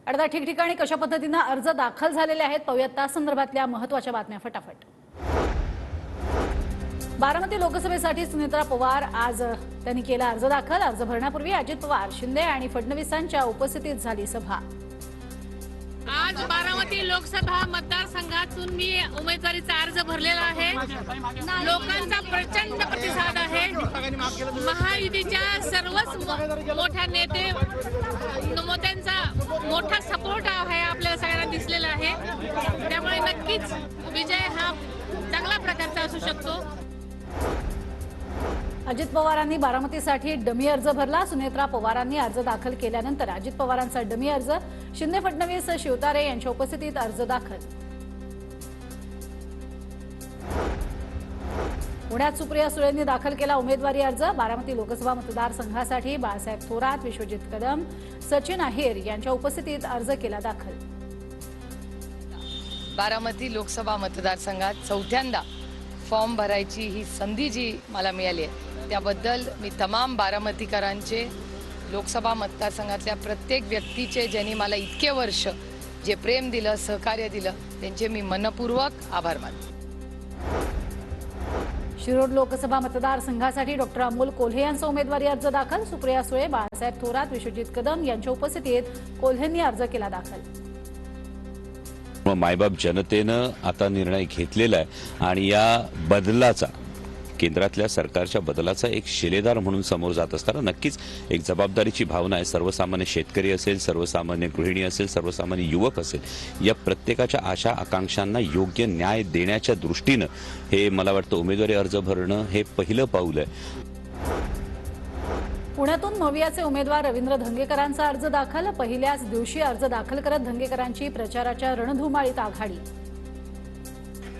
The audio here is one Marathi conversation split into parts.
आता ठिकठिकाणी कशा पद्धतीने अर्ज दाखल झालेले आहेत पाहूयात त्या संदर्भातल्या महत्त्वाच्या बातम्या फटाफट। बारामती लोकसभेसाठी सुनेत्रा पवार आज त्यांनी केला अर्ज दाखल। अर्ज भरण्यापूर्वी अजित पवार, शिंदे आणि फडणवीसांच्या उपस्थितीत झाली सभा। आज बारामती लोकसभा मतदारसंघातून मी उमेदवारीचा अर्ज भरलेला आहे। लोकांचा प्रचंड प्रतिसाद आहे। महायुतीच्या सर्वच मोठ्या नेत्यांचा मोठा सपोर्ट आहे, आपल्याला सगळ्यांना दिसलेला आहे। त्यामुळे नक्कीच विजय हा चांगल्या प्रकारचा असू शकतो। अजित पवारांनी बारामतीसाठी डमी अर्ज भरला। सुनेत्रा पवारांनी अर्ज दाखल केल्यानंतर अजित पवारांचा डमी अर्ज, शिंदे, फडणवीस, शिवतारे यांच्या उपस्थितीत अर्ज दाखल। पुण्यात सुप्रिया सुळेंनी दाखल केला उमेदवारी अर्ज। बारामती लोकसभा मतदारसंघासाठी बाळासाहेब थोरात, विश्वजित कदम, सचिन अहिर यांच्या उपस्थितीत अर्ज केला दाखल। बारामती लोकसभा मतदारसंघात चौथ्यांदा फॉर्म भरायची ही संधी जी मला मिळाली आहे त्याबद्दल मी तमाम बारामतीकरांचे, लोकसभा मतदारसंघातल्या प्रत्येक व्यक्तीचे ज्यांनी मला इतके वर्ष जे प्रेम दिलं, सहकार्य दिलं, त्यांचे मी मनपूर्वक आभार मानते। शिरोड लोकसभा मतदारसंघासाठी डॉक्टर अमोल कोल्हे यांचा उमेदवारी अर्ज दाखल। सुप्रिया सुळे, बाळासाहेब थोरात, विश्वजित कदम यांच्या उपस्थितीत कोल्हेंनी अर्ज केला दाखल। मायबाप जनतेनं आता निर्णय घेतलेला आहे आणि या बदलाचा, केंद्रातल्या सरकारच्या बदलाचा एक शिलेदार म्हणून समोर जात असताना नक्कीच एक जबाबदारीची भावना आहे। सर्वसामान्य शेतकरी असेल, सर्वसामान्य गृहिणी असेल, सर्वसामान्य युवक असेल, या प्रत्येकाच्या आशा आकांक्षांना योग्य न्याय देण्याच्या दृष्टीनं हे मला वाटतं उमेदवारी अर्ज भरणं हे पहिलं पाऊल आहे। पुण्यातून मवियाचे उमेदवार रवींद्र धंगेकरांचा अर्ज दाखल। पहिल्याच दिवशी अर्ज दाखल करत धंगेकरांची प्रचाराच्या रणधुमाळीत आघाडी।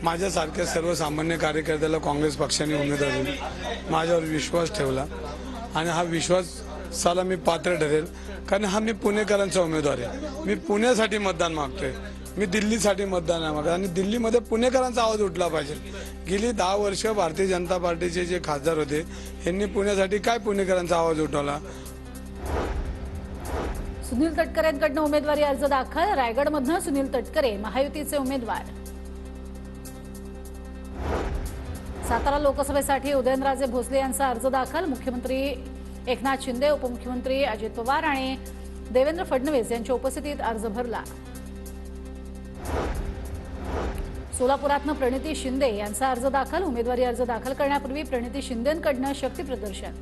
माझ्यासारख्या सर्वसामान्य कार्यकर्त्याला काँग्रेस पक्षाने उमेदवारी दिली, माझ्यावर विश्वास ठेवला आणि हा विश्वासाला मी पात्र ठरेल, कारण हा मी पुणेकरांचा उमेदवार आहे। मी पुण्यासाठी मतदान मागतोय, मी दिल्लीसाठी मतदान नाही मागत आणि दिल्लीमध्ये पुणेकरांचा आवाज उठला पाहिजे। गेली 10 वर्ष भारतीय जनता पार्टीचे जे खासदार होते यांनी पुण्यासाठी काय पुणेकरांचा आवाज उठवला? सुनील तटकरेंकडून उमेदवारी अर्ज दाखल। रायगडमधून सुनील तटकरे महायुतीचे उमेदवार। सातारा लोकसभेसाठी उदयनराजे भोसले यांचा अर्ज दाखल। मुख्यमंत्री एकनाथ शिंदे, उपमुख्यमंत्री अजित पवार आणि देवेंद्र फडणवीस यांच्या उपस्थितीत अर्ज भरला। सोलापुरातनं प्रणिती शिंदे यांचा अर्ज दाखल। उमेदवारी अर्ज दाखल करण्यापूर्वी प्रणिती शिंदेंकडून शक्ती प्रदर्शन।